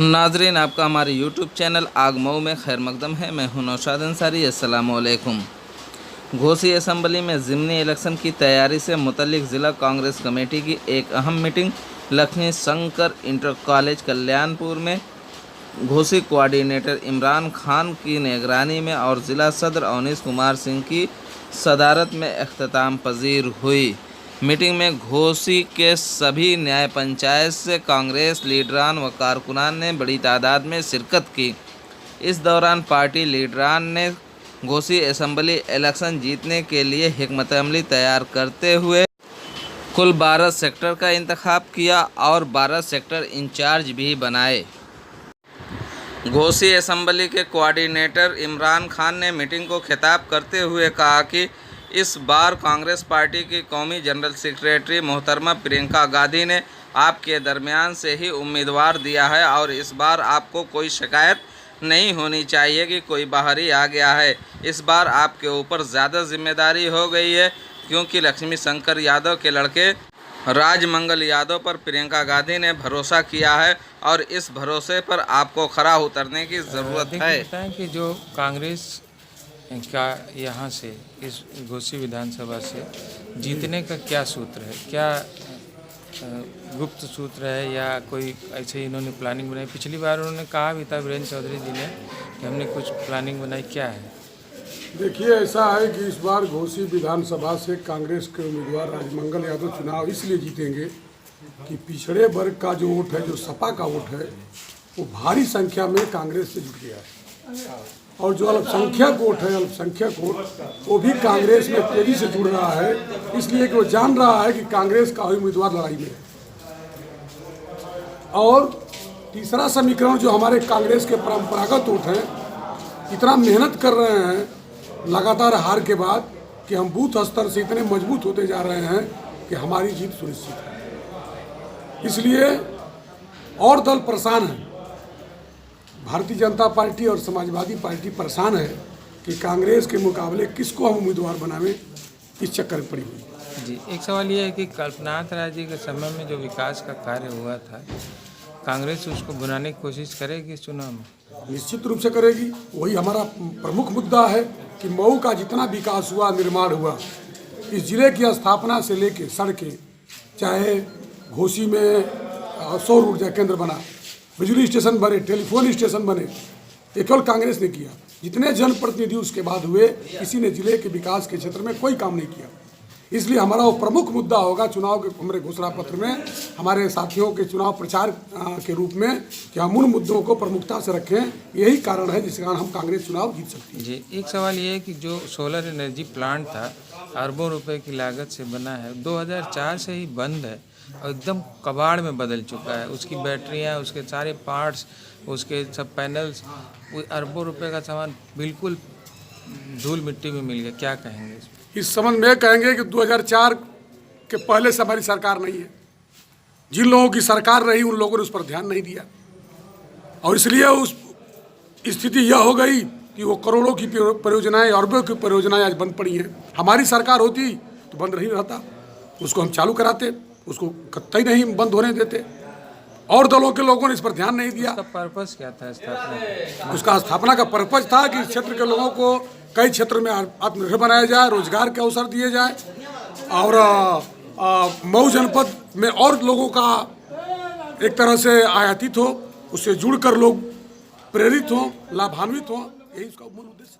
नाजरीन, आपका हमारे यूट्यूब चैनल आग मऊ में खैर मकदम है। मैं हूं नौशाद अंसारी। अस्सलामु अलैकुम। घोसी असम्बली में ज़िमनी इलेक्शन की तैयारी से मुतल्लिक ज़िला कांग्रेस कमेटी की एक अहम meeting Lakshmi Shankar inter college Kalyanpur में घोसी कोऑर्डिनेटर इमरान खान की निगरानी में और ज़िला सदर अवनीश कुमार सिंह की सदारत में अख्ताम पजीर हुई। मीटिंग में घोसी के सभी न्याय पंचायत से कांग्रेस लीडरान व कारकुनान ने बड़ी तादाद में शिरकत की। इस दौरान पार्टी लीडरान ने घोसी असम्बली इलेक्शन जीतने के लिए हिकमत अमली तैयार करते हुए कुल 12 सेक्टर का इंतखाब किया और 12 सेक्टर इंचार्ज भी बनाए। घोसी असम्बली के कोऑर्डिनेटर इमरान खान ने मीटिंग को खिताब करते हुए कहा कि इस बार कांग्रेस पार्टी की कौमी जनरल सेक्रेटरी मोहतरमा प्रियंका गांधी ने आपके दरमियान से ही उम्मीदवार दिया है और इस बार आपको कोई शिकायत नहीं होनी चाहिए कि कोई बाहरी आ गया है। इस बार आपके ऊपर ज़्यादा जिम्मेदारी हो गई है क्योंकि लक्ष्मी शंकर यादव के लड़के राजमंगल यादव पर प्रियंका गांधी ने भरोसा किया है और इस भरोसे पर आपको खरा उतरने की ज़रूरत है। कि जो कांग्रेस का यहाँ से इस घोसी विधानसभा से जीतने का क्या सूत्र है, क्या गुप्त सूत्र है या कोई ऐसे इन्होंने प्लानिंग बनाई? पिछली बार उन्होंने कहा भी था वीरेंद्र चौधरी जी ने कि हमने कुछ प्लानिंग बनाई, क्या है? देखिए, ऐसा है कि इस बार घोसी विधानसभा से कांग्रेस के उम्मीदवार राजमंगल यादव चुनाव इसलिए जीतेंगे कि पिछड़े वर्ग का जो वोट है, जो सपा का वोट है, वो भारी संख्या में कांग्रेस से जुट गया है और जो अल्पसंख्यक वोट है, अल्पसंख्यक वोट वो भी कांग्रेस में तेजी से जुड़ रहा है, इसलिए कि वो जान रहा है कि कांग्रेस का उम्मीदवार लड़ाई में है। और तीसरा समीकरण, जो हमारे कांग्रेस के परंपरागत वोट हैं, इतना मेहनत कर रहे हैं लगातार हार के बाद कि हम बूथ स्तर से इतने मजबूत होते जा रहे हैं कि हमारी जीत सुनिश्चित है। इसलिए और दल परेशान हैं, भारतीय जनता पार्टी और समाजवादी पार्टी परेशान है कि कांग्रेस के मुकाबले किसको हम उम्मीदवार बनावें, इस चक्कर में पड़ी हुई। जी, एक सवाल ये है कि कल्पनाथ राय जी के समय में जो विकास का कार्य हुआ था, कांग्रेस उसको बुलाने की कोशिश करेगी इस चुनाव में? निश्चित रूप से करेगी। वही हमारा प्रमुख मुद्दा है कि मऊ का जितना विकास हुआ, निर्माण हुआ, इस जिले की स्थापना से लेके सड़कें, चाहे घोसी में सौर ऊर्जा केंद्र बना, बिजली स्टेशन बने, टेलीफोन स्टेशन बने, ये केवल कांग्रेस ने किया। जितने जनप्रतिनिधि उसके बाद हुए, किसी ने जिले के विकास के क्षेत्र में कोई काम नहीं किया। इसलिए हमारा वो प्रमुख मुद्दा होगा चुनाव के हमारे घोषणा पत्र में, हमारे साथियों के चुनाव प्रचार के रूप में, कि हम उन मुद्दों को प्रमुखता से रखें। यही कारण है जिसके कारण हम कांग्रेस चुनाव जीत सकती है। जी, एक सवाल ये है कि जो सोलर एनर्जी प्लांट था, अरबों रुपए की लागत से बना है, 2004 से ही बंद है और एकदम कबाड़ में बदल चुका है। उसकी बैटरियाँ, उसके सारे पार्ट्स, उसके सब पैनल्स, अरबों रुपए का सामान बिल्कुल धूल मिट्टी में मिल गया। क्या कहेंगे इसमें? इस संबंध में कहेंगे कि 2004 के पहले से हमारी सरकार नहीं है। जिन लोगों की सरकार रही उन लोगों ने उस पर ध्यान नहीं दिया और इसलिए उस स्थिति यह हो गई कि वो करोड़ों की परियोजनाएं, अरबों की परियोजनाएं आज बंद पड़ी हैं। हमारी सरकार होती तो बंद नहीं रहता, उसको हम चालू कराते, उसको कतई नहीं बंद होने देते। और दलों के लोगों ने इस पर ध्यान नहीं दिया। उसका पर्पस क्या था स्थापना? उसका स्थापना का पर्पज था कि इस क्षेत्र के लोगों को कई क्षेत्र में आत्मनिर्भर बनाया जाए, रोजगार के अवसर दिए जाए और मऊ जनपद में और लोगों का एक तरह से आयातित हो, उससे जुड़कर लोग प्रेरित हों, लाभान्वित हों। यही उसका मूल उद्देश्य।